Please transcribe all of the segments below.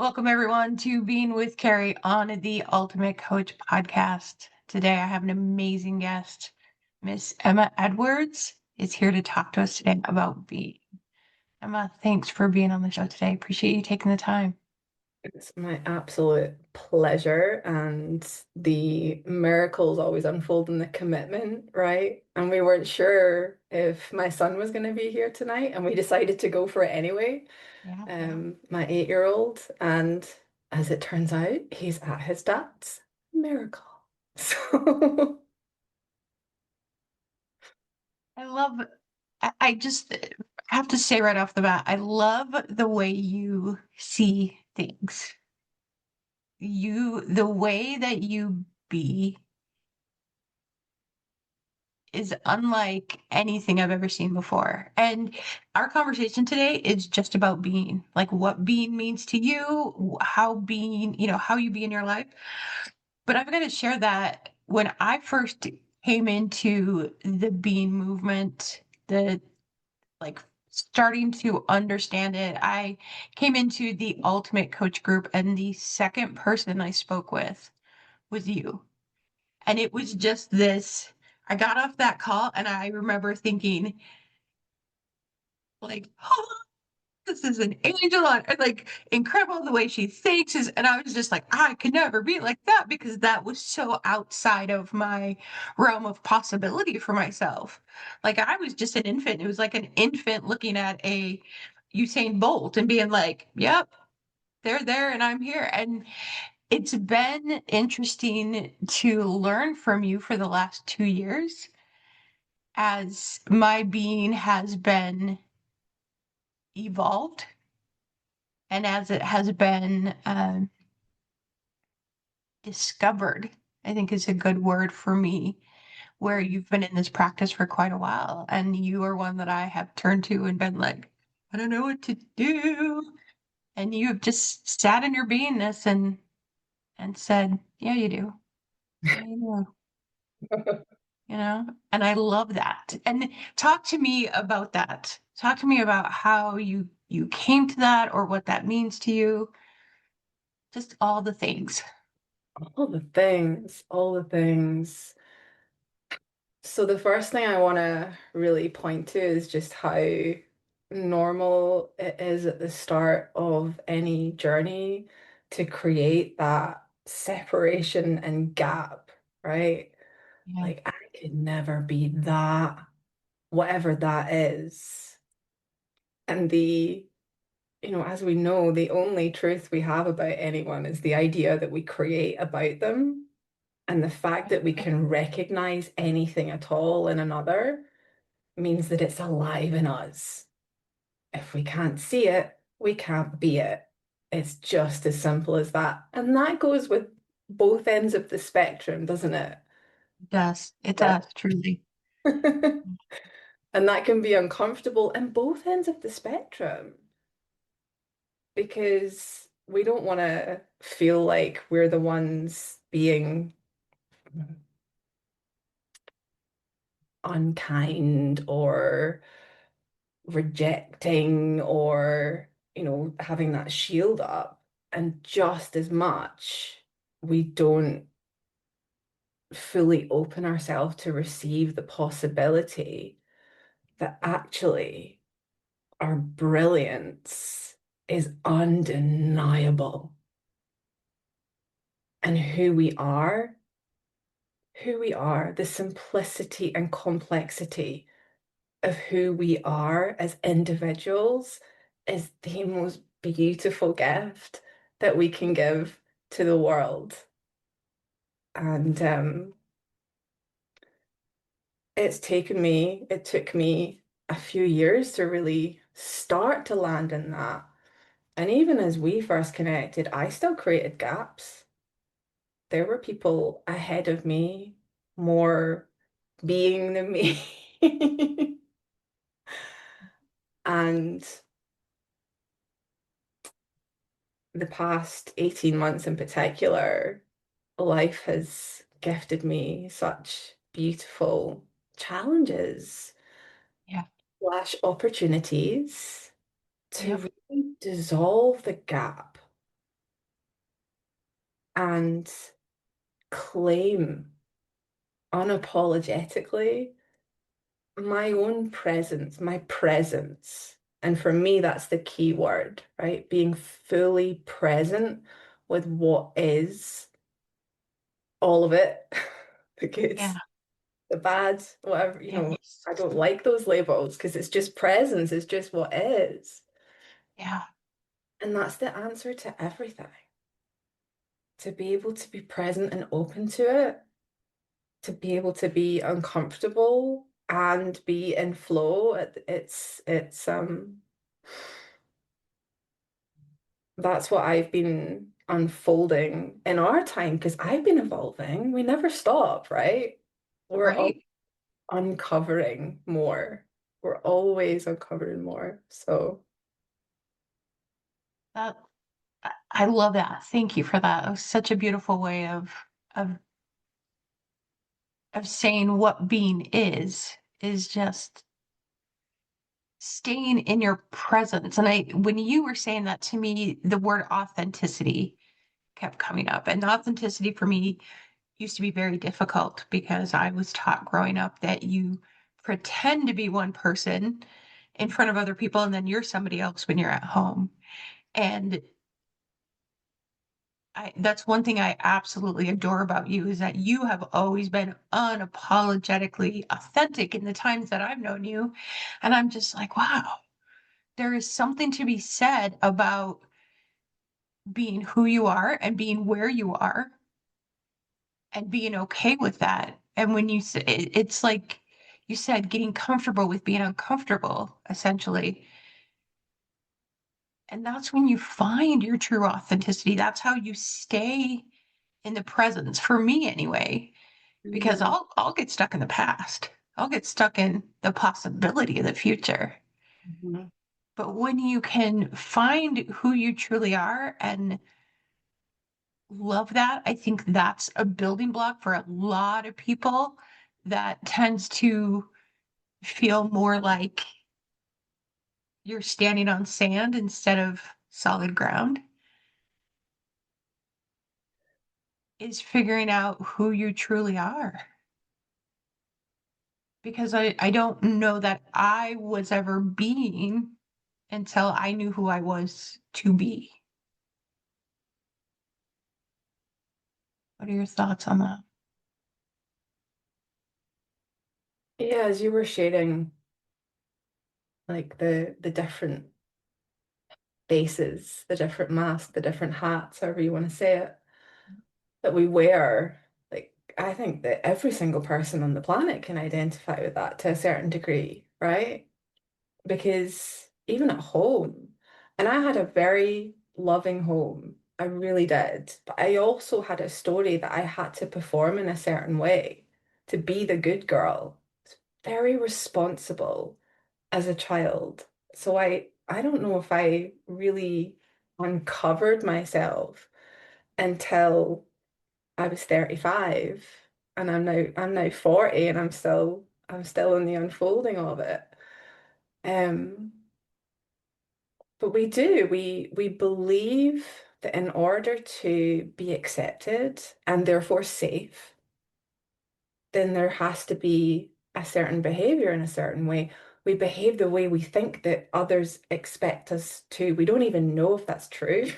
Welcome, everyone, to Being with Cari on the Ultimate Coach podcast. Today, I have an amazing guest. Miss Emma Edwards is here to talk to us today about being. Emma, thanks for being on the show today. Appreciate you taking the time. It's my absolute pleasure, and the miracles always unfold in the commitment, right? And we weren't sure if my son was going to be here tonight, and we decided to go for it anyway. Yeah, My 8-year-old, and as it turns out, he's at his dad's. Miracle. So, I love. I just have to say right off the bat, I love the way you see things. The way that you be is unlike anything I've ever seen before. And our conversation today is just about being, like what being means to you, how being, how you be in your life. But I'm going to share that when I first came into the being movement, the like starting to understand it, I came into the Ultimate Coach group, and the second person I spoke with was you. And it was just this. I got off that call and I remember thinking, like, oh, this is an angel on, and like incredible the way she thinks is, and I was just like, I could never be like that because that was so outside of my realm of possibility for myself. Like I was just an infant. It was like an infant looking at a Usain Bolt and being like, yep, they're there and I'm here. And it's been interesting to learn from you for the last 2 years as my being has been evolved and as it has been discovered, I think is a good word for me, where you've been in this practice for quite a while. And you are one that I have turned to and been like, I don't know what to do. And you've just sat in your beingness and said, yeah, you do. Yeah, you do. And I love that. And talk to me about that. Talk to me about how you came to that or what that means to you. Just all the things. all the things, all the things. So the first thing I want to really point to is just how normal it is at the start of any journey to create that separation and gap, right? Yeah. Like I could never be that, whatever that is. And as we know, the only truth we have about anyone is the idea that we create about them. And the fact that we can recognize anything at all in another means that it's alive in us. If we can't see it, we can't be it. It's just as simple as that. And that goes with both ends of the spectrum, doesn't it? It does. It But does, truly. and that can be uncomfortable in both ends of the spectrum because we don't want to feel like we're the ones being unkind or rejecting or, having that shield up. And just as much, we don't fully open ourselves to receive the possibility that actually our brilliance is undeniable. And who we are, the simplicity and complexity of who we are as individuals is the most beautiful gift that we can give to the world. And it took me a few years to really start to land in that. And even as we first connected, I still created gaps. There were people ahead of me, more being than me. And the past 18 months in particular, life has gifted me such beautiful challenges Yeah. slash opportunities to Yep. really dissolve the gap and claim unapologetically my own presence, my presence. And for me, that's the key word, right? Being fully present with what is, all of it, the good, Yeah. the bad, whatever, Yes. I don't like those labels because it's just presence, it's just what is. Yeah. And that's the answer to everything. To be able to be present and open to it, to be able to be uncomfortable and be in flow. It's that's what I've been unfolding in our time because I've been evolving. We never stop, right? We're all Right. uncovering more. We're always uncovering more. So That I love that. Thank you for that. It was such a beautiful way of of saying what being is just staying in your presence. And I when you were saying that to me, the word authenticity kept coming up. And authenticity for me used to be very difficult because I was taught growing up that you pretend to be one person in front of other people and then you're somebody else when you're at home. And that's one thing I absolutely adore about you is that you have always been unapologetically authentic in the times that I've known you. And I'm just like, wow, there is something to be said about being who you are and being where you are and being okay with that. And when you say it's like you said, getting comfortable with being uncomfortable, essentially. And that's when you find your true authenticity. That's how you stay in the presence, for me anyway, because mhm, I'll get stuck in the past. I'll get stuck in the possibility of the future. mhm. But when you can find who you truly are and love that, I think that's a building block for a lot of people that tends to feel more like you're standing on sand instead of solid ground, is figuring out who you truly are. Because I don't know that I was ever being until I knew who I was to be. What are your thoughts on that? Yeah, as you were sharing like the different faces, the different masks, the different hats, however you want to say it, that we wear, like I think that every single person on the planet can identify with that to a certain degree, right? Because even at home, and I had a very loving home, I really did, but I also had a story that I had to perform in a certain way to be the good girl. It's very responsible as a child. So I don't know if I really uncovered myself until I was 35 and I'm now 40 and I'm still in the unfolding of it. Um but we believe that in order to be accepted and therefore safe, then there has to be a certain behavior in a certain way. We behave the way we think that others expect us to. We don't even know if that's true.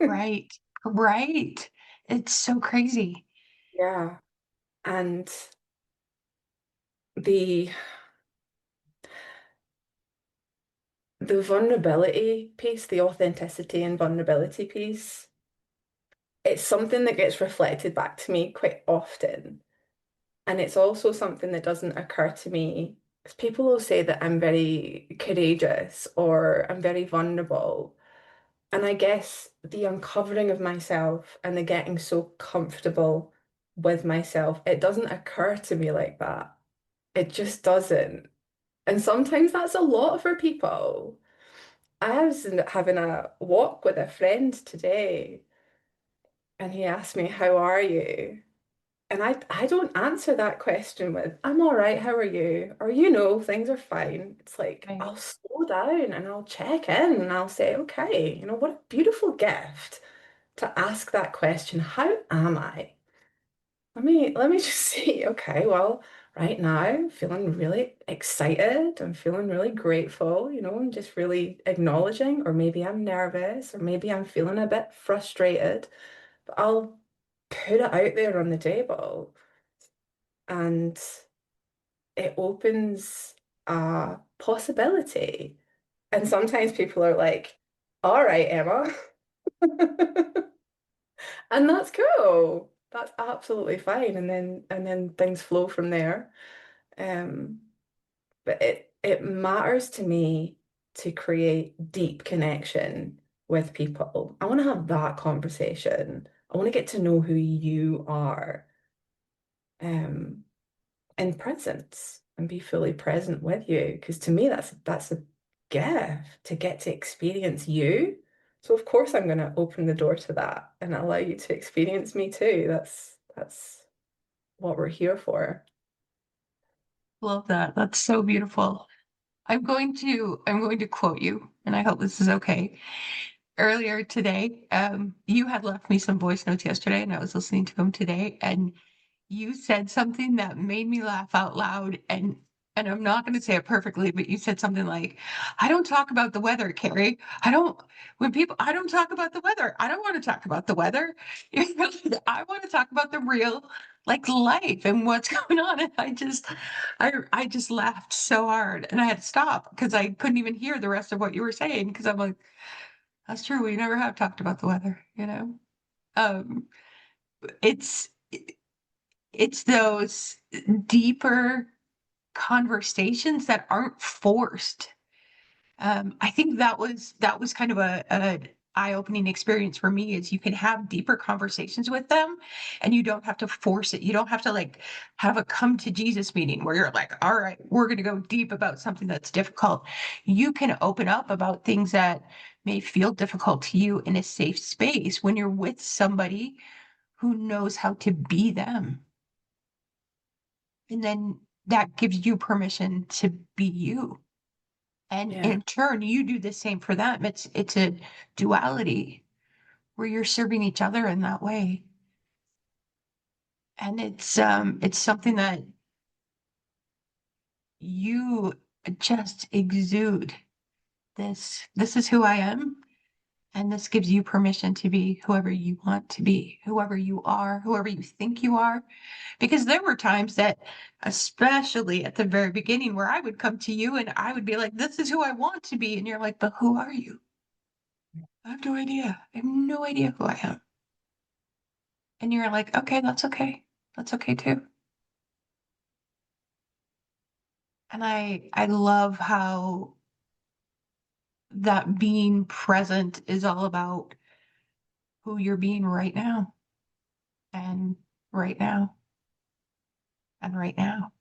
Right. Right. It's so crazy. Yeah. And the the vulnerability piece, the authenticity and vulnerability piece, it's something that gets reflected back to me quite often. And it's also something that doesn't occur to me because people will say that I'm very courageous or I'm very vulnerable. And I guess the uncovering of myself and the getting so comfortable with myself, it doesn't occur to me like that. It just doesn't. And sometimes that's a lot for people. I was having a walk with a friend today, and he asked me, "How are you?" And I don't answer that question with, "I'm all right, how are you?" Or, things are fine. It's like, Right. I'll slow down and I'll check in and I'll say, okay, what a beautiful gift. to ask that question, how am I? Let me just see. Okay, well, right now I'm feeling really excited. I'm feeling really grateful, I'm just really acknowledging, or maybe I'm nervous, or maybe I'm feeling a bit frustrated. But I'll put it out there on the table and it opens a possibility. And sometimes people are like, all right, Emma. And that's cool. That's absolutely fine. And then things flow from there. Um, but it matters to me to create deep connection with people. I want to have that conversation. I want to get to know who you are, um, in presence and be fully present with you. Because to me, that's a gift to get to experience you. So of course I'm going to open the door to that and allow you to experience me too. That's what we're here for. Love that. That's so beautiful. I'm going to quote you, and I hope this is okay. Earlier today, you had left me some voice notes yesterday, and I was listening to them today, and you said something that made me laugh out loud, and I'm not going to say it perfectly, but you said something like, "I don't talk about the weather, Carrie. I don't talk about the weather. I don't want to talk about the weather. I want to talk about the real, like, life and what's going on." And I just laughed so hard, and I had to stop because I couldn't even hear the rest of what you were saying because I'm like, "That's true. We never have talked about the weather, you know." Um, it's it's those deeper conversations that aren't forced. I think that was kind of a eye-opening experience for me is you can have deeper conversations with them and you don't have to force it. You don't have to like have a come to Jesus meeting where you're like, all right, we're going to go deep about something that's difficult. You can open up about things that may feel difficult to you in a safe space when you're with somebody who knows how to be them. And then that gives you permission to be you. And Yeah. in turn, you do the same for them. It's a duality where you're serving each other in that way. And it's something that you just exude. This is who I am. And this gives you permission to be whoever you want to be, whoever you are, whoever you think you are. Because there were times that, especially at the very beginning, where I would come to you and I would be like, this is who I want to be. And you're like, but who are you? I have no idea. I have no idea who I am. And you're like, okay, that's okay. That's okay too. And I love how that being present is all about who you're being right now and right now and right now.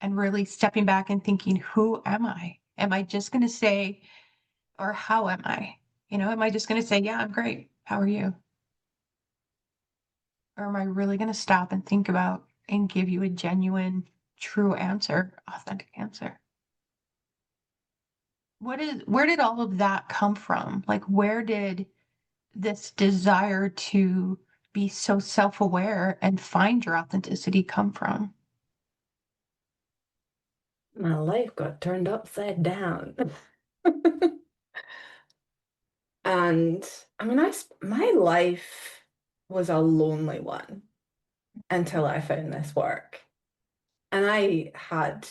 And really stepping back and thinking, who am I? Am I just going to say, or how am I? Am I just going to say, yeah, I'm great. How are you? Or am I really going to stop and think about and give you a genuine, true answer, authentic answer? Where did all of that come from? Like, where did this desire to be so self-aware and find your authenticity come from? My life got turned upside down. And I mean, my life was a lonely one until I found this work. And I had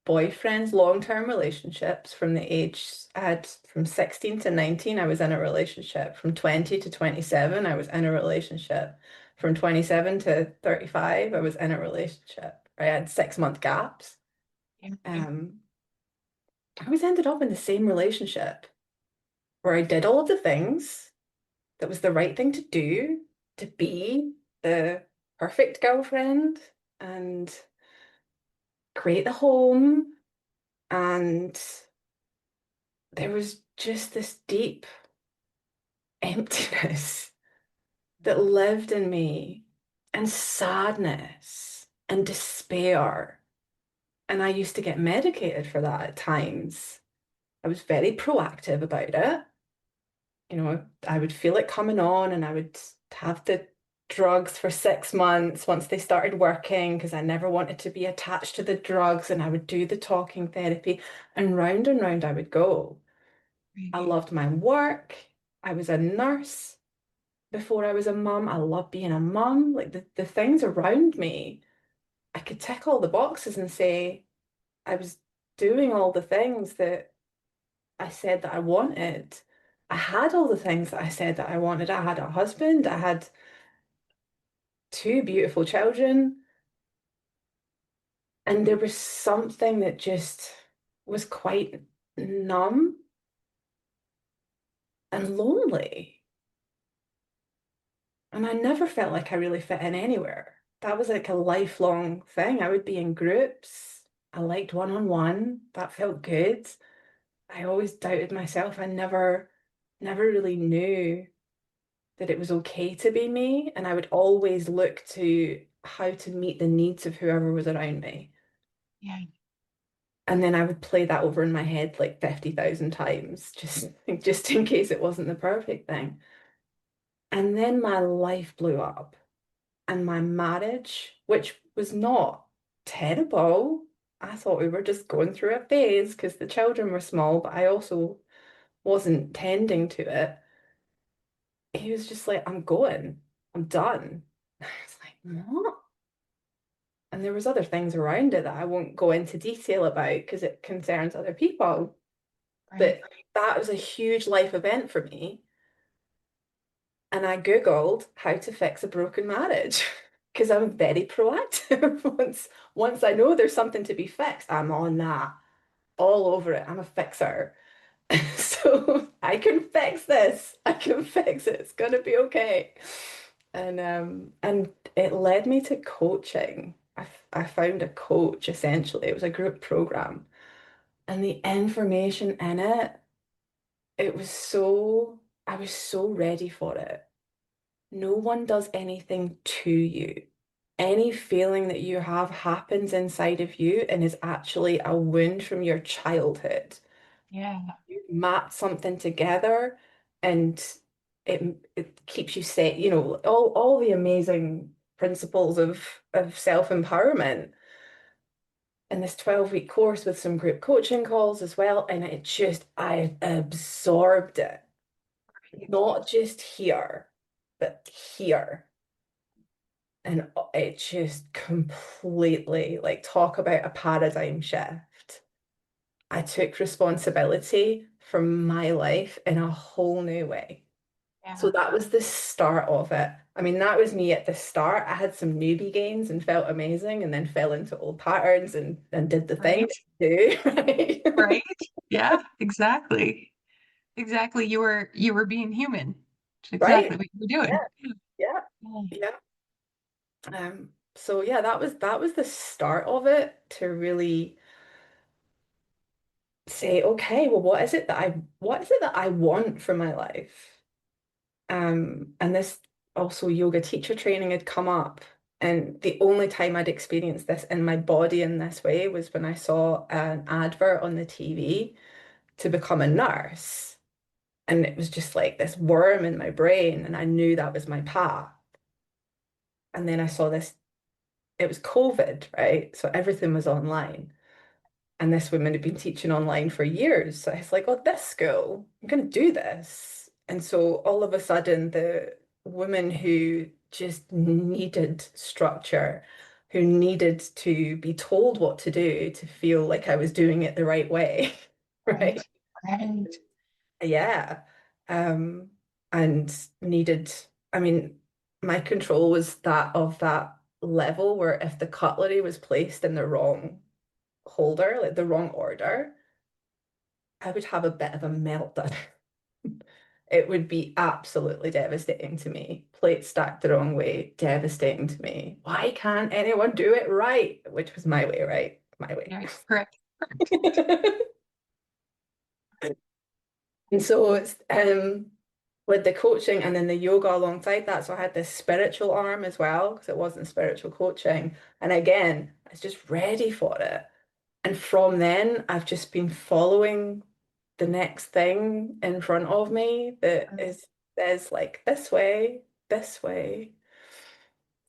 boyfriends, long-term relationships from the age I had from 16 to 19, I was in a relationship. From 20 to 27, I was in a relationship. From 27 to 35, I was in a relationship. I had 6-month gaps. Yeah. Um, I always ended up in the same relationship where I did all of the things that was the right thing to do to be the perfect girlfriend and create the home. And there was just this deep emptiness that lived in me, and sadness and despair. And I used to get medicated for that at times. I was very proactive about it. I would feel it coming on and I would have the drugs for 6 months once they started working because I never wanted to be attached to the drugs and I would do the talking therapy and round I would go. I Right. loved my work. I was a nurse before I was a mum. I loved being a mum. Like the things around me, I could tick all the boxes and say I was doing all the things that I said that I wanted. I had all the things that I said that I wanted. I had a husband, I had two beautiful children, and there was something that just was quite numb and lonely. And I never felt like I really fit in anywhere. That was like a lifelong thing. I would be in groups. I liked one-on-one. That felt good. I always doubted myself. Never really knew that it was okay to be me, and I would always look to how to meet the needs of whoever was around me. Yeah. And then I would play that over in my head like 50,000 times, just in case it wasn't the perfect thing. And then my life blew up and my marriage, which was not terrible. I thought we were just going through a phase because the children were small, but I also wasn't tending to it. He was just like, I'm going, I'm done. I was like, what? And there was other things around it that I won't go into detail about because it concerns other people. Right. But that was a huge life event for me. And I Googled how to fix a broken marriage because I'm very proactive. Once I know there's something to be fixed, I'm on that, all over it. I'm a fixer. So I can fix this. I can fix it. It's gonna be okay. And it led me to coaching. I found a coach essentially. It was a group program. And the information in it, it was so, I was so ready for it. No one does anything to you. Any feeling that you have happens inside of you and is actually a wound from your childhood. Yeah. You map something together and it keeps you safe, all the amazing principles of self-empowerment in this 12-week course with some group coaching calls as well. And I absorbed it, not just here, but here. And it just completely, like, talk about a paradigm shift. I took responsibility for my life in a whole new way. So Yeah. that was the start of it. I mean, that was me at the start. I had some newbie gains and felt amazing, and then fell into old patterns and did the thing Right. that you do, right? Right. Yeah, exactly. Exactly. You were being human. It's exactly Right? what you were doing. Yeah, yeah, Yeah. yeah. So yeah, that was the start of it to really say, okay, well, what is it that I want from my life? And this also yoga teacher training had come up. And the only time I'd experienced this in my body in this way was when I saw an advert on the TV to become a nurse. And it was just like this worm in my brain, and I knew that was my path. And then I saw this, it was COVID, right? So everything was online. And this woman had been teaching online for years. So it's like, oh, this school, I'm going to do this. And so all of a sudden, the woman who just needed structure, who needed to be told what to do to feel like I was doing it the right way, Right. right? Right. Yeah. Um, and needed, I mean, my control was that of that level where if the cutlery was placed in the wrong holder, like the wrong order, I would have a bit of a meltdown. It would be absolutely devastating to me. Plate stacked the wrong way, devastating to me. Why can't anyone do it right? Which was my way, right? My way. Yeah. Correct. Correct. And so it's with the coaching and then the yoga alongside that. So I had this spiritual arm as well, because it wasn't spiritual coaching. And again, I was just ready for it. And from then, I've just been following the next thing in front of me that Mm. is says like this way,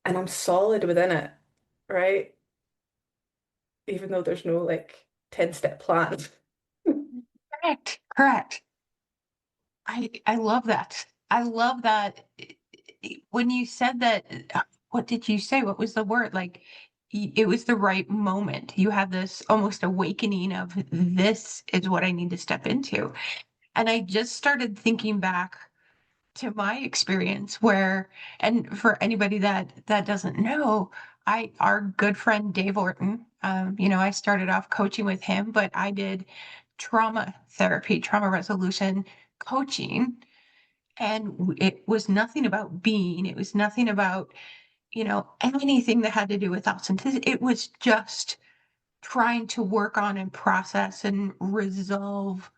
and I'm solid within it, right? Even though there's no like 10-step plan. Correct, correct. I love that. I love that. When you said that, what did you say? What was the word? Like, it was the right moment. You had this almost awakening of this is what I need to step into. And I just started thinking back to my experience where, and for anybody that doesn't know, our good friend Dave Orton, I started off coaching with him, but I did trauma therapy, trauma resolution coaching, and it was nothing about being, it was nothing about, anything that had to do with authenticity. It was just trying to work on and process and resolve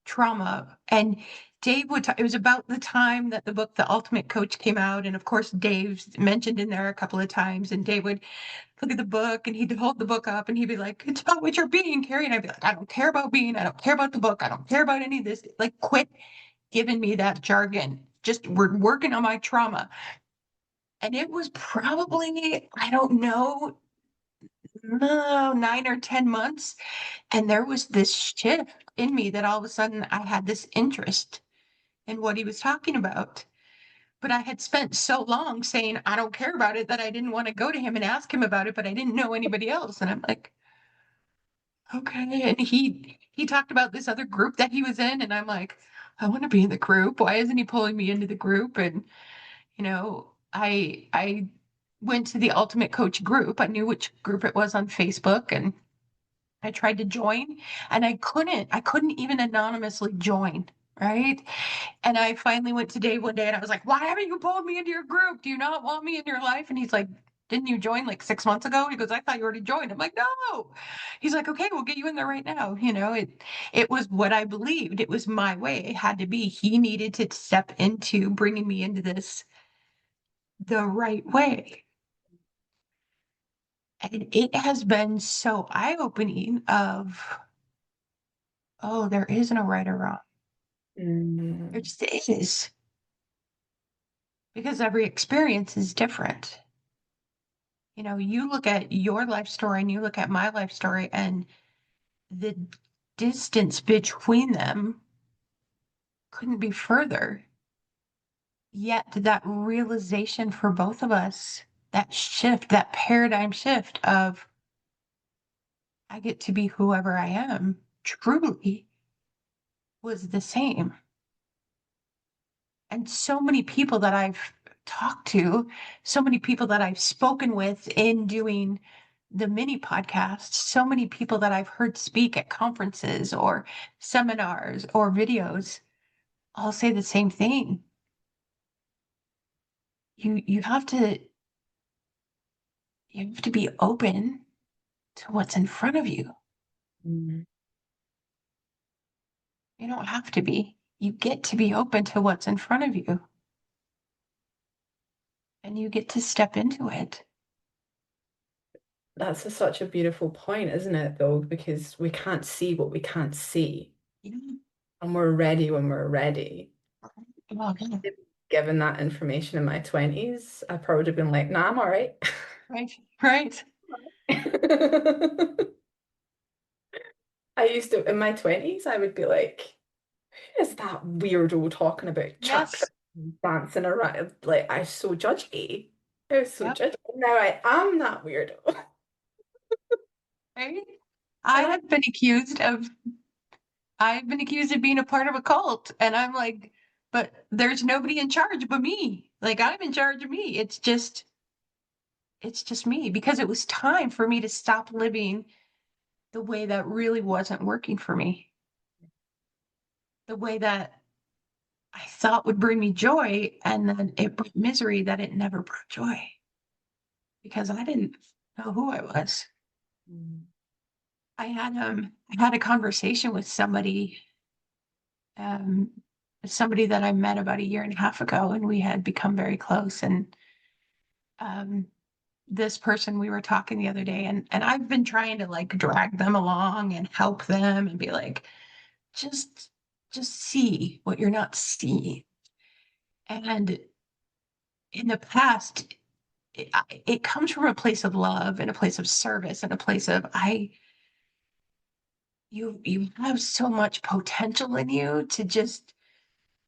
trauma. And Dave would talk, it was about the time that the book The Ultimate Coach came out. And of course, Dave's mentioned in there a couple of times. And Dave would look at the book and he'd hold the book up and he'd be like, it's about what you're being, Cari. And I'd be like, I don't care about being, I don't care about the book, I don't care about any of this. Like, quit giving me that jargon. Just we're working on my trauma. And it was probably, I don't know, no, 9 or 10 months. And there was this shift in me that all of a sudden I had this interest in what he was talking about. But I had spent so long saying, I don't care about it, that I didn't want to go to him and ask him about it, but I didn't know anybody else. And I'm like, okay. And he talked about this other group that he was in, and I'm like, I want to be in the group. Why isn't he pulling me into the group? And I went to the Ultimate Coach group. I knew which group it was on Facebook, and I tried to join, and I couldn't even anonymously join, right? And I finally went to Dave one day and I was like, why haven't you pulled me into your group? Do you not want me in your life? And he's like, didn't you join like 6 months ago? He goes, I thought you already joined. I'm like, no. He's like, okay, we'll get you in there right now. It was what I believed. It was my way. It had to be. He needed to step into bringing me into this the right way. And it has been so eye-opening of, oh, there is no right or wrong. There Mm, just is, because every experience is different. You look at your life story and you look at my life story, and the distance between them couldn't be further. Yet that realization for both of us, that shift, that paradigm shift of I get to be whoever I am, truly was the same. And so many people that I've talked to, so many people that I've spoken with in doing the mini podcast, so many people that I've heard speak at conferences or seminars or videos all say the same thing. You have to be open to what's in front of you. mm. You don't have to be. You get to be open to what's in front of you, and you get to step into it. Such a beautiful point, isn't it, though? Because we can't see what we can't see. Yeah. And we're ready when we're ready. Well, yeah. Given that information in my 20s, I've probably been like, nah, I'm all right. Right, right. I used to, in my 20s, I would be like, who is that weirdo talking about chakra Yes. dancing around? Like, I was so judgy. I was so Yep. judgy. Now I am that weirdo. Right. I And I, have been accused of I've been accused of being a part of a cult, and I'm like, but there's nobody in charge but me. Like, I'm in charge of me. It's just me, because it was time for me to stop living the way that really wasn't working for me. The way that I thought would bring me joy, and then it brought misery that it never brought joy, because I didn't know who I was. I had a conversation with um somebody that I met about a year and a half ago, and we had become very close. And um this person, we were talking the other day, and I've been trying to like drag them along and help them and be like, just just see what you're not seeing. And in the past, it comes from a place of love and a place of service and a place of you have so much potential in you to just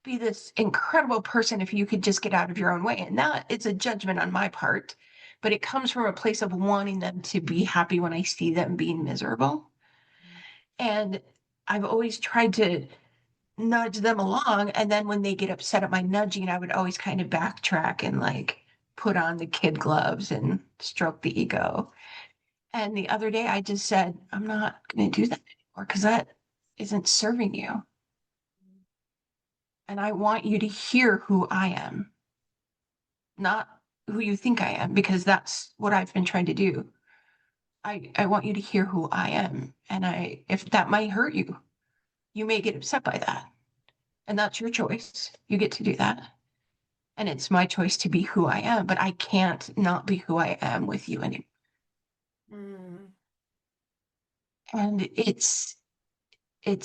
be this incredible person if you could just get out of your own way. And that it's a judgment on my part, but it comes from a place of wanting them to be happy when I see them being miserable. And I've always tried to nudge them along. And then when they get upset at my nudging, I would always kind of backtrack and like put on the kid gloves and stroke the ego. And the other day I just said, I'm not going to do that anymore because that isn't serving you. And I want you to hear who I am, not who you think I am, because that's what I've been trying to do. I want you to hear who I am. And if that might hurt you, you may get upset by that. And that's your choice. You get to do that. And it's my choice to be who I am, but I can't not be who I am with you anymore. Mm. And it's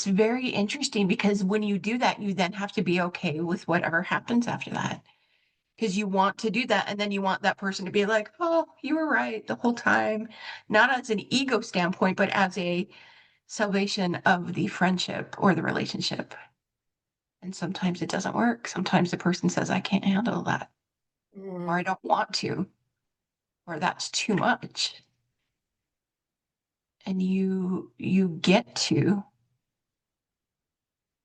very interesting because when you do that, you then have to be okay with whatever happens after that. Because you want to do that, and then you want that person to be like, oh, you were right the whole time. Not as an ego standpoint, but as a salvation of the friendship or the relationship. And sometimes it doesn't work. Sometimes the person says, I can't handle that, or I Mm. don't want to, or that's too much. And you get to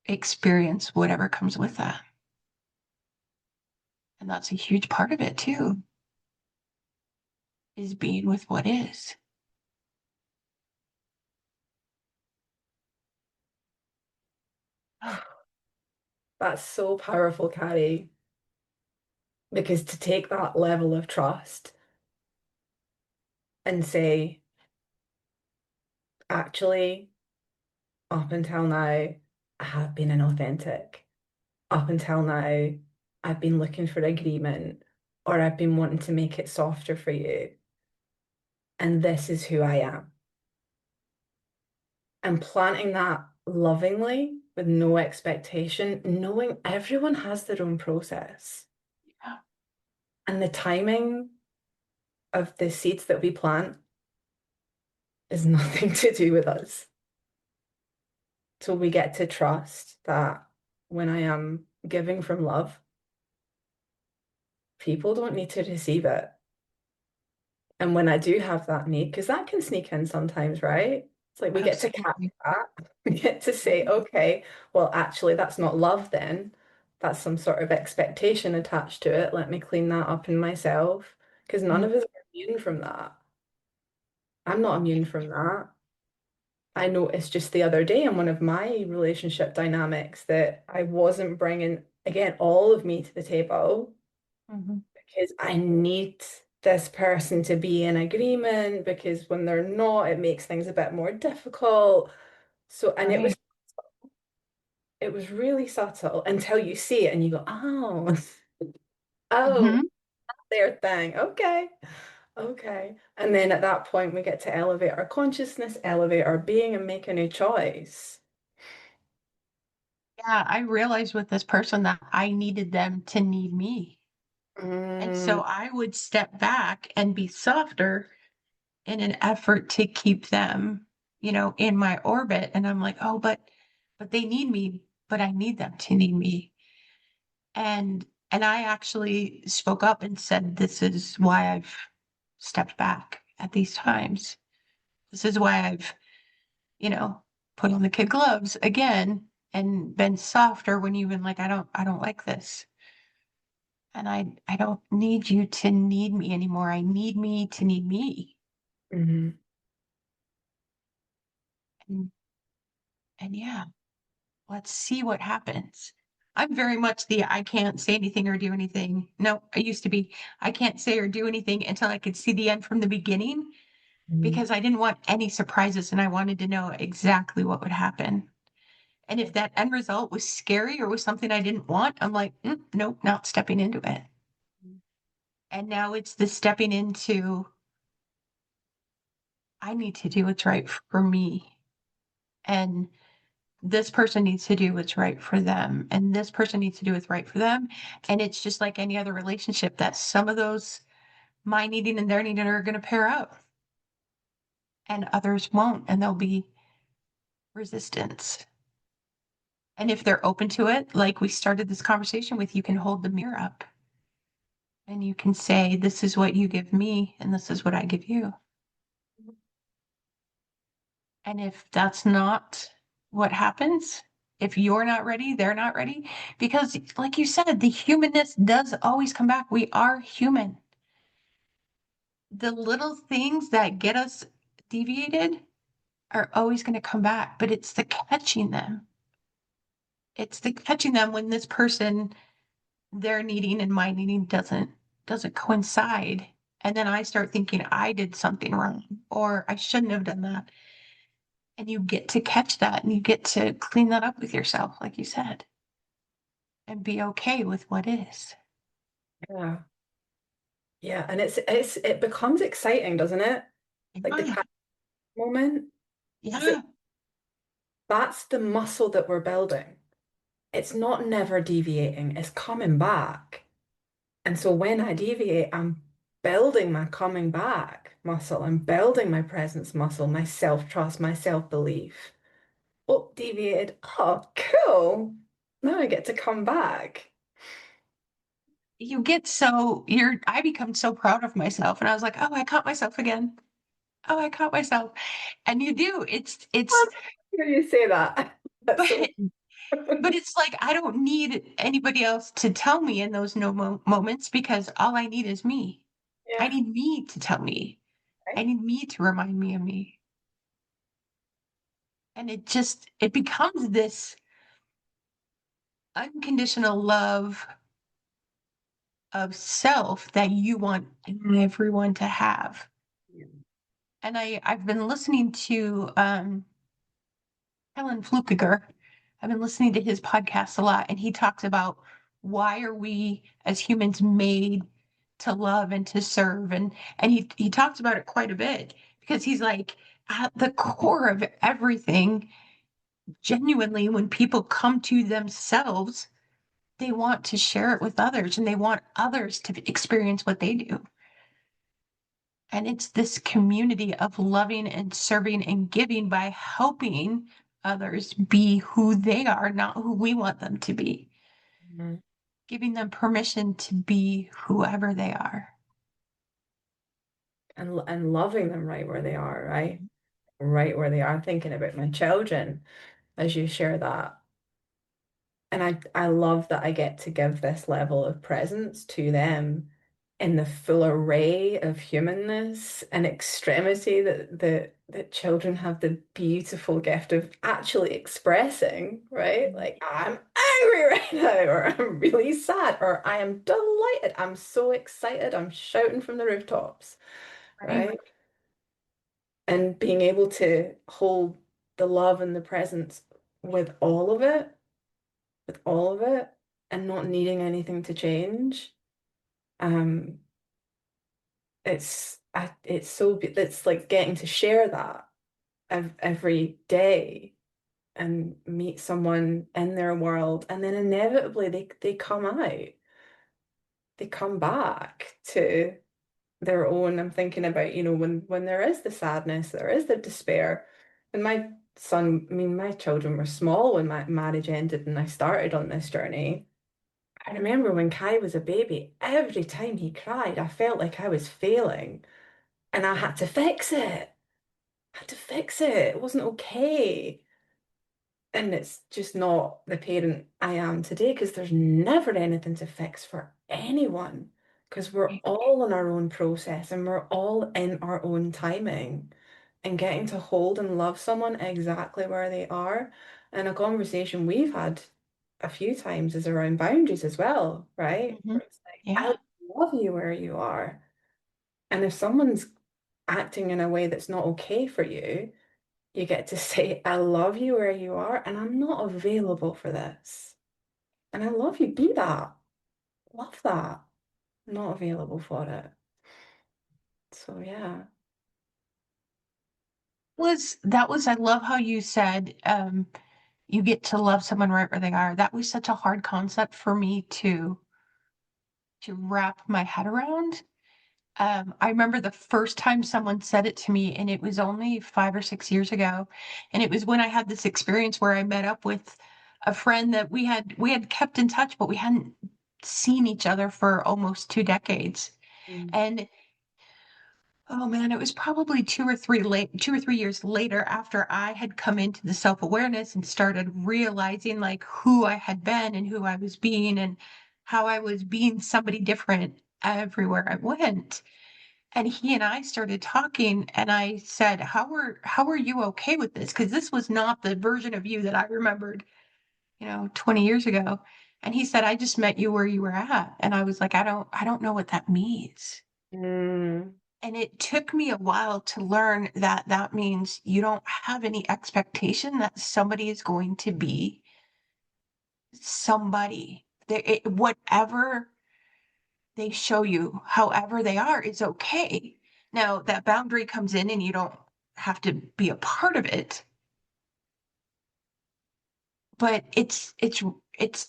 experience whatever comes with that. And that's a huge part of it too, is being with what is. That's so powerful, Cari, because to take that level of trust and say, actually, up until now, I have been inauthentic. Up until now, I've been looking for agreement or I've been wanting to make it softer for you. And this is who I am. And planting that lovingly with no expectation, knowing everyone has their own process. Yeah. And the timing of the seeds that we plant is nothing to do with us. So we get to trust that when I am giving from love, people don't need to receive it. And when I do have that need, because that can sneak in sometimes, right? It's like we get to catch Absolutely. that. We get to say, Mhm. okay, well, actually, that's not love then. That's some sort of expectation attached to it. Let me clean that up in myself. Because none Mhm. of us are immune from that. I'm not immune from that. I noticed just the other day in one of my relationship dynamics that I wasn't bringing, again, all of me to the table Mhm. because I need this person to be in agreement because when they're not, it makes things a bit more difficult. So, and Right. it was really subtle until you see it and you go, oh, oh, Mhm. their thing. Okay. Okay. And then at that point, we get to elevate our consciousness, elevate our being, and make a new choice. Yeah, I realized with this person that I needed them to need me. And Mm, so I would step back and be softer in an effort to keep them, in my orbit. And I'm like, oh, but they need me, but I need them to need me. And I actually spoke up and said, this is why I've stepped back at these times. This is why I've, you know, put on the kid gloves again and been softer when you've been like, I don't like this. And I don't need you to need me anymore. I need me to need me. mhm, And and yeah, let's see what happens. I'm very much the I can't say anything or do anything. No, I used to be I can't say or do anything until I could see the end from the beginning mhm, because I didn't want any surprises and I wanted to know exactly what would happen. And if that end result was scary or was something I didn't want, I'm like, nope, not stepping into it. And now it's the stepping into, I need to do what's right for me. And this person needs to do what's right for them, and this person needs to do what's right for them. And it's just like any other relationship that some of those my needing and their needing are going to pair up and others won't, and there'll be resistance. And if they're open to it, like we started this conversation with, you can hold the mirror up and you can say, this is what you give me, and this is what I give you. And if that's not what happens, if you're not ready, they're not ready. Because, like you said, the humanness does always come back. We are human. The little things that get us deviated are always going to come back, but it's the catching them. It's the catching them when this person, their needing and my needing doesn't coincide. And then I start thinking I did something wrong or I shouldn't have done that. And you get to catch that and you get to clean that up with yourself, like you said, and be okay with what is. Yeah. Yeah. And it becomes exciting, doesn't it? Like the Yeah. cat moment. Because Yeah. that's the muscle that we're building. It's not never deviating, it's coming back. And so when I deviate, I'm building my coming back muscle. I'm building my presence muscle, my self-trust, my self-belief. Oh, deviated. Oh, cool. Now I get to come back. You get I become so proud of myself. And I was like, oh, I caught myself again. Oh, I caught myself. And you do. I hear you say that. That's But so but it's like I don't need anybody else to tell me in those no moments because all I need is me. I yeah. need me to tell me. I Right? need me to remind me of me. And it becomes this unconditional love of self that you want everyone to have. Yeah. And I've been listening to Helen Flukiger. I've been listening to his podcast a lot, and he talks about why are we as humans made to love and to serve, and he talks about it quite a bit because he's like at the core of everything. Genuinely, when people come to themselves, they want to share it with others, and they want others to experience what they do. And it's this community of loving and serving and giving by helping others be who they are, not who we want them to be, Mhm. giving them permission to be whoever they are. And loving them right where they are, right? Right where they are, thinking about my children as you share that. And I love that I get to give this level of presence to them in the full array of humanness and extremity that children have the beautiful gift of actually expressing, right? Like I'm angry right now, or I'm really sad, or I am delighted, I'm so excited, I'm shouting from the rooftops, Right. right? And being able to hold the love and the presence with all of it with all of it and not needing anything to change. Um, it's like getting to share that every day and meet someone in their world, and then inevitably they come out, they come back to their own. I'm thinking about, when there is the sadness, there is the despair. And my son, I mean, my children were small when my marriage ended and I started on this journey. I remember when Kai was a baby, every time he cried, I felt like I was failing and I had to fix it. I had to fix it. It wasn't okay. And it's just not the parent I am today because there's never anything to fix for anyone because we're Right. all in our own process and we're all in our own timing and getting to hold and love someone exactly where they are. And a conversation we've had a few times is around boundaries as well, right? Mhm. Where it's like, I Yeah. love you where you are. And if someone's acting in a way that's not okay for you, you get to say, I love you where you are, and I'm not available for this. And I love you. Be that. Love that. Not available for it. So yeah. Was that was I love how you said you get to love someone right where they are. That was such a hard concept for me to wrap my head around. I remember the first time someone said it to me, and it was only 5 or 6 years ago. And it was when I had this experience where I met up with a friend that we had kept in touch, but we hadn't seen each other for almost 2 decades. Mm. And oh man, it was probably 2 or 3 years later after I had come into the self-awareness and started realizing like who I had been and who I was being and how I was being somebody different everywhere I went. And he and I started talking and I said, how are you okay with this? Because this was not the version of you that I remembered, 20 years ago. And he said, I just met you where you were at. And I was like, I don't know what that means. Mm. And it took me a while to learn that that means you don't have any expectation that somebody is going to be somebody. Whatever they show you, however they are, is okay. Now, that boundary comes in and you don't have to be a part of it, but it's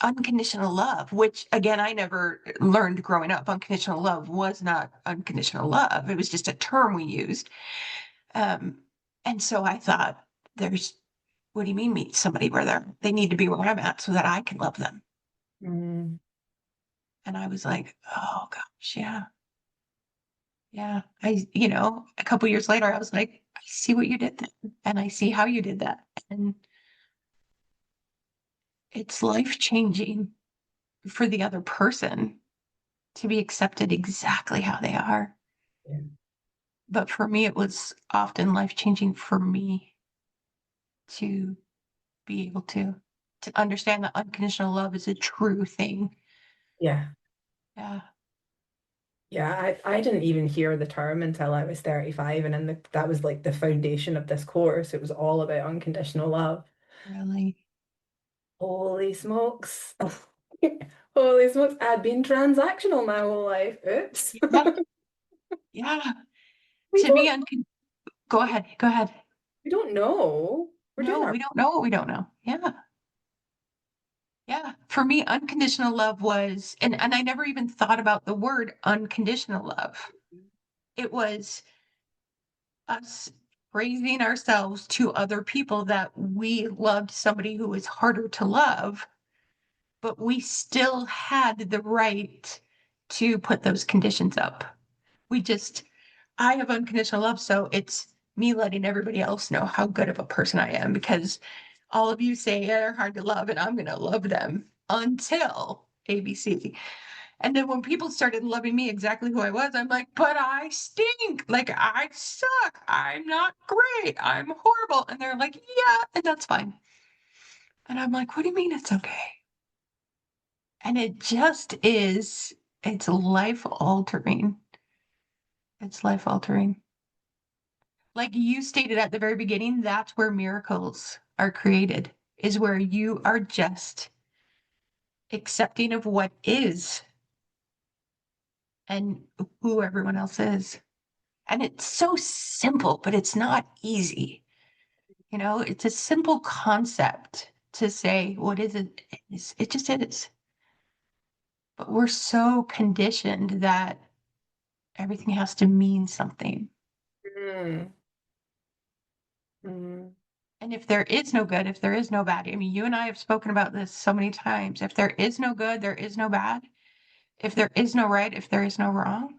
unconditional love, which again, I never learned growing up. Unconditional love was not unconditional love. It was just a term we used. Um, and so I thought, there's, what do you mean meet somebody where they need to be where I'm at so that I can love them? Mm. And I was like, oh gosh, yeah, yeah. A couple years later, I was like, I see what you did there, and I see how you did that. And it's life changing for the other person to be accepted exactly how they are. Yeah. But for me, it was often life changing for me to be able to understand that unconditional love is a true thing. Yeah. Yeah, Yeah, I didn't even hear the term until I was 35, and then that was like the foundation of this course. It was all about unconditional love. really. Holy smokes. Holy smokes. I'd been transactional my whole life. Oops. Yeah, yeah. We To me, don't go ahead, go ahead. we don't know. We're doing No, our we don't know what we don't know. Yeah, yeah. For me, unconditional love was, and I never even thought about the word unconditional love. It was us praising ourselves to other people that we loved somebody who was harder to love, but we still had the right to put those conditions up. We just, I have unconditional love, so it's me letting everybody else know how good of a person I am because all of you say they're hard to love, and I'm going to love them until ABC. And then when people started loving me exactly who I was, I'm like, but I stink. Like, I suck. I'm not great. I'm horrible. And they're like, yeah, and that's fine. And I'm like, what do you mean it's okay? And it just is, it's life altering. It's life altering. Like you stated at the very beginning, that's where miracles are created, is where you are just accepting of what is and who everyone else is. And it's so simple, but it's not easy. It's a simple concept to say, what is it? It just is. But we're so conditioned that everything has to mean something. Mm. Mm. And if there is no good, if there is no bad, I mean, you and I have spoken about this so many times. If there is no good, there is no bad. If there is no right, if there is no wrong,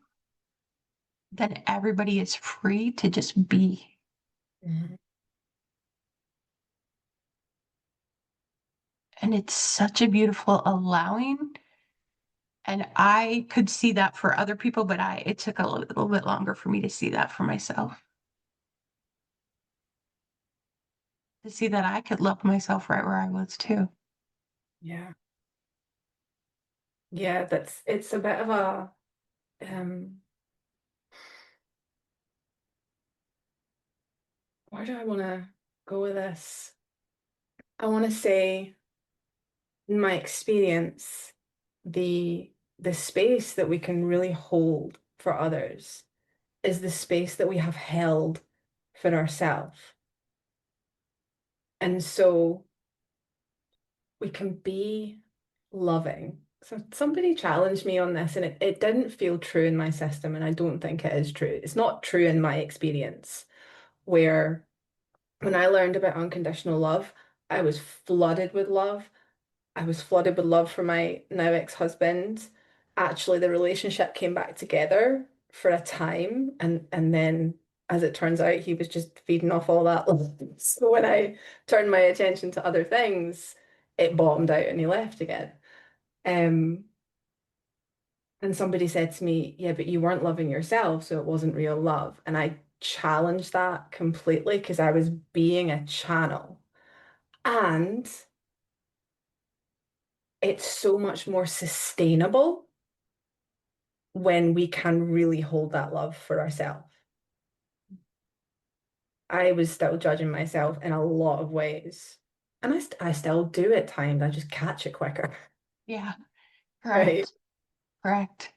then everybody is free to just be. Mm. And it's such a beautiful allowing. And I could see that for other people, but it took a little bit longer for me to see that for myself, to see that I could love myself right where I was too. Yeah. Yeah, it's a bit of a um where do I want to go with this? I want to say, in my experience, the space that we can really hold for others is the space that we have held for ourselves. And so we can be loving. So somebody challenged me on this and it didn't feel true in my system, and I don't think it is true. It's not true in my experience, where when I learned about unconditional love, I was flooded with love. I was flooded with love for my now ex-husband. Actually, the relationship came back together for a time, and then as it turns out, he was just feeding off all that love. So when I turned my attention to other things, it bottomed out and he left again. Um, and somebody said to me, "Yeah, but you weren't loving yourself, so it wasn't real love." And I challenged that completely because I was being a channel. And it's so much more sustainable when we can really hold that love for ourselves. I was still judging myself in a lot of ways. And I still do at times. I just catch it quicker, Yeah, right? correct. Correct.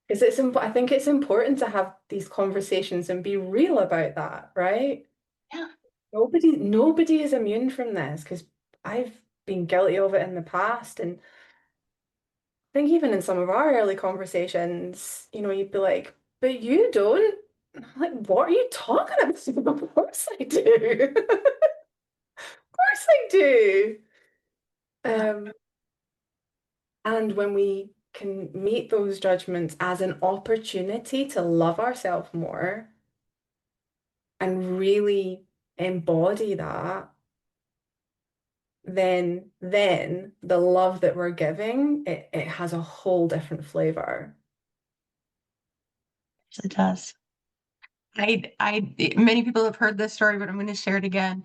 Because I think it's important to have these conversations and be real about that, right? Yeah. Nobody is immune from this because I've been guilty of it in the past. And I think even in some of our early conversations, you'd be like, but you don't. And I'm like, what are you talking about? Of course I do. Of course I do. Yeah. Um, and when we can meet those judgments as an opportunity to love ourselves more and really embody that, then the love that we're giving, it has a whole different flavor. Yes, it does. Many people have heard this story, but I'm going to share it again.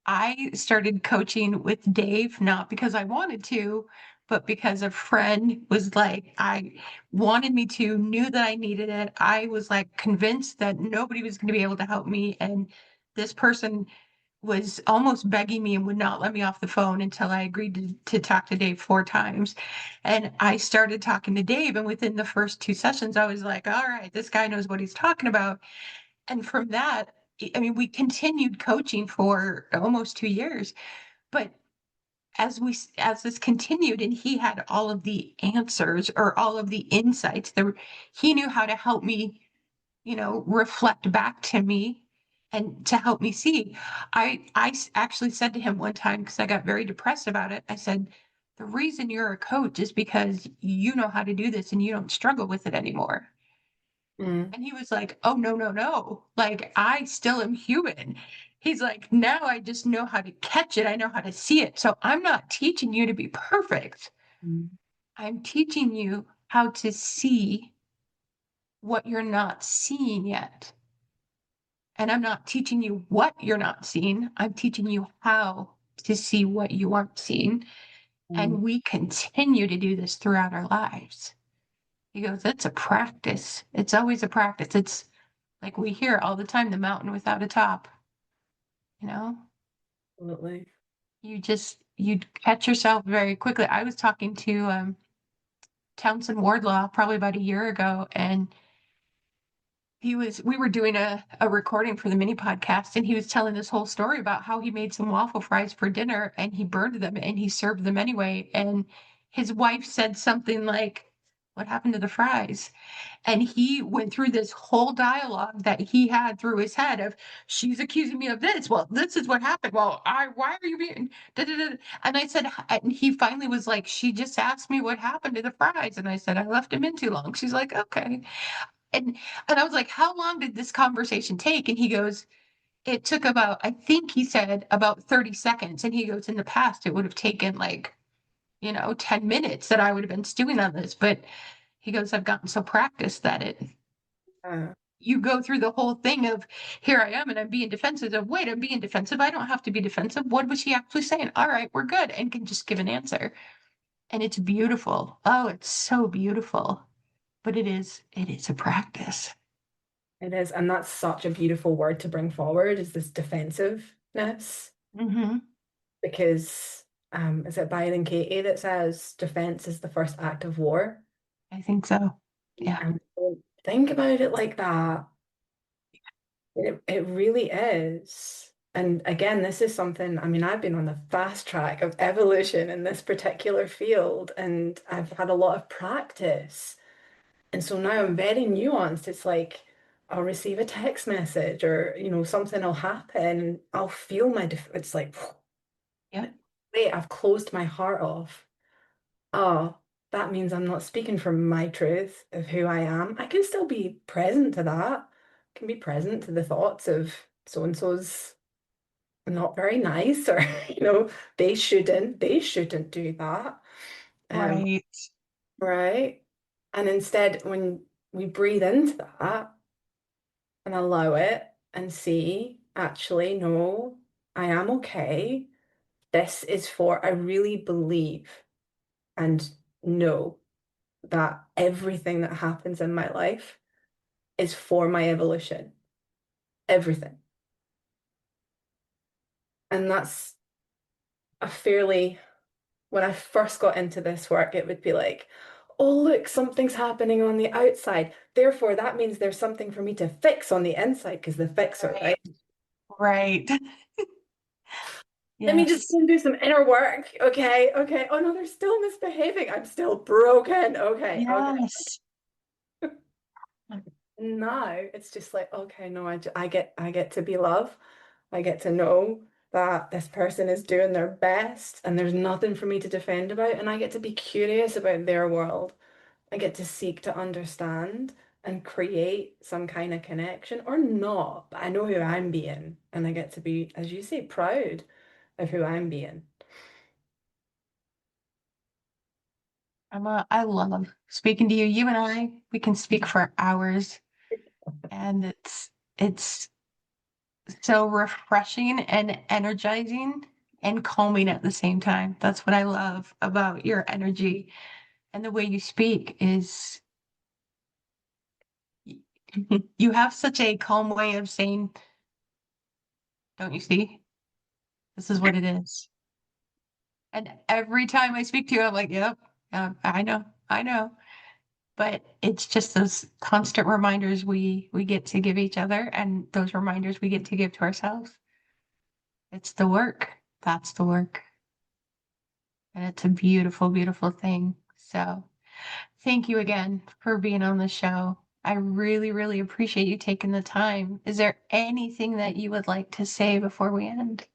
I started coaching with Dave, not because I wanted to, but because a friend was like, I wanted me to, knew that I needed it. I was like convinced that nobody was going to be able to help me. And this person was almost begging me and would not let me off the phone until I agreed to talk to Dave 4 times. And I started talking to Dave. And within the first 2 sessions, I was like, all right, this guy knows what he's talking about. And from that, I mean, we continued coaching for almost 2 years. But as this continued, and he had all of the answers or all of the insights, he knew how to help me, reflect back to me and to help me see. Actually said to him one time, because I got very depressed about it. I said, the reason you're a coach is because you know how to do this and you don't struggle with it anymore. Mm, And he was like, oh, no, no, no. Like, I still am human. He's like, now I just know how to catch it. I know how to see it. So I'm not teaching you to be perfect. mm, I'm teaching you how to see what you're not seeing yet. And I'm not teaching you what you're not seeing. I'm teaching you how to see what you aren't seeing. mm. And we continue to do this throughout our lives. He goes, it's a practice. It's always a practice. It's like we hear all the time, the mountain without a top, you know? Absolutely. You catch yourself very quickly. I was talking to Townsend Wardlaw probably about a year ago, and we were doing a recording for the mini podcast, and he was telling this whole story about how he made some waffle fries for dinner and he burned them and he served them anyway. And his wife said something like, what happened to the fries? And he went through this whole dialogue that he had through his head of, she's accusing me of this. Well, this is what happened. Well, why are you being, da, da, da. And I said, and he finally was like, she just asked me what happened to the fries. And I said, I left them in too long. She's like, okay. And, and I was like, how long did this conversation take? And he goes, it took about, I think he said about 30 seconds. And he goes, in the past, it would have taken like, 10 minutes that I would have been stewing on this. But he goes, I've gotten so practiced that Uh, you go through the whole thing of, here I am and I'm being defensive of, wait, I'm being defensive. I don't have to be defensive. What was he actually saying? All right, we're good. And can just give an answer. And it's beautiful. Oh, it's so beautiful. But it is a practice. it is, and that's such a beautiful word to bring forward is this defensiveness, Hmm. because is it Byron Katie that says defense is the first act of war? I think so. Yeah. And we don't think about it like that. It really is. And again, this is something, I mean, I've been on the fast track of evolution in this particular field, and I've had a lot of practice. And so now I'm very nuanced. It's like I'll receive a text message or, something will happen. I'll feel it's like, Yep. wait, I've closed my heart off. Oh, that means I'm not speaking from my truth of who I am. I can still be present to that. Can be present to the thoughts of so and so's not very nice, or they shouldn't do that. Um, Right. right. And instead, when we breathe into that and allow it and see, actually, no, I am okay. This is for, I really believe and know that everything that happens in my life is for my evolution. Everything. And that's a fairly, when I first got into this work, it would be like, oh, look, something's happening on the outside. Therefore, that means there's something for me to fix on the inside because the fixer, Right. right? Right. Let me just Yes. go and do some inner work. Okay. Okay. Oh no, they're still misbehaving. I'm still broken. Okay. Okay. Yes. Now it's just like, okay, no, I get to be love. I get to know that this person is doing their best and there's nothing for me to defend about, and I get to be curious about their world. I get to seek to understand and create some kind of connection or not, but I know who I'm being, and I get to be, as you say, proud of who I'm being. I love speaking to you. You and we can speak for hours, and it's so refreshing and energizing and calming at the same time. That's what I love about your energy and the way you speak is you have such a calm way of saying, don't you see? This is what it is. And every time I speak to you, I'm like, yep, I know, I know. But it's just those constant reminders we get to give each other and those reminders we get to give to ourselves. It's the work. That's the work. And it's a beautiful, beautiful thing. So thank you again for being on the show. I really, really appreciate you taking the time. Is there anything that you would like to say before we end?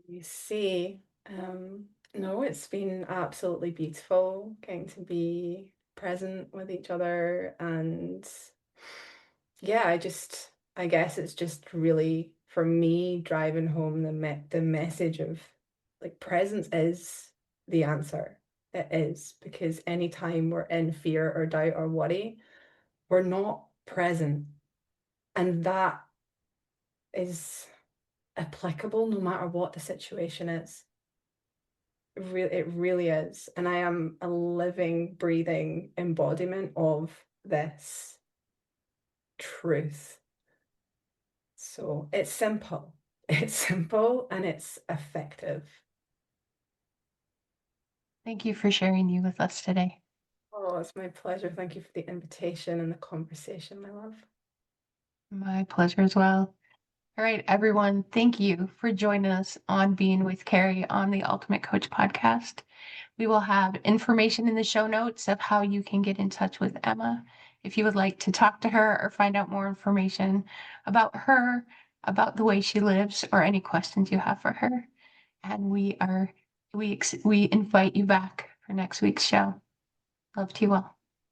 You see, no, it's been absolutely beautiful getting to be present with each other. And yeah, I guess it's just really for me driving home the message of like presence is the answer. It is, because anytime we're in fear or doubt or worry, we're not present. And that is applicable no matter what the situation is. It really is. And I am a living, breathing embodiment of this truth. So it's simple. It's simple and it's effective. Thank you for sharing you with us today. Oh, it's my pleasure. Thank you for the invitation and the conversation, my love. My pleasure as well. All right, everyone, thank you for joining us on Being with Cari on the Ultimate Coach podcast. We will have information in the show notes of how you can get in touch with Emma if you would like to talk to her or find out more information about her, about the way she lives, or any questions you have for her. And we invite you back for next week's show. Love to you all.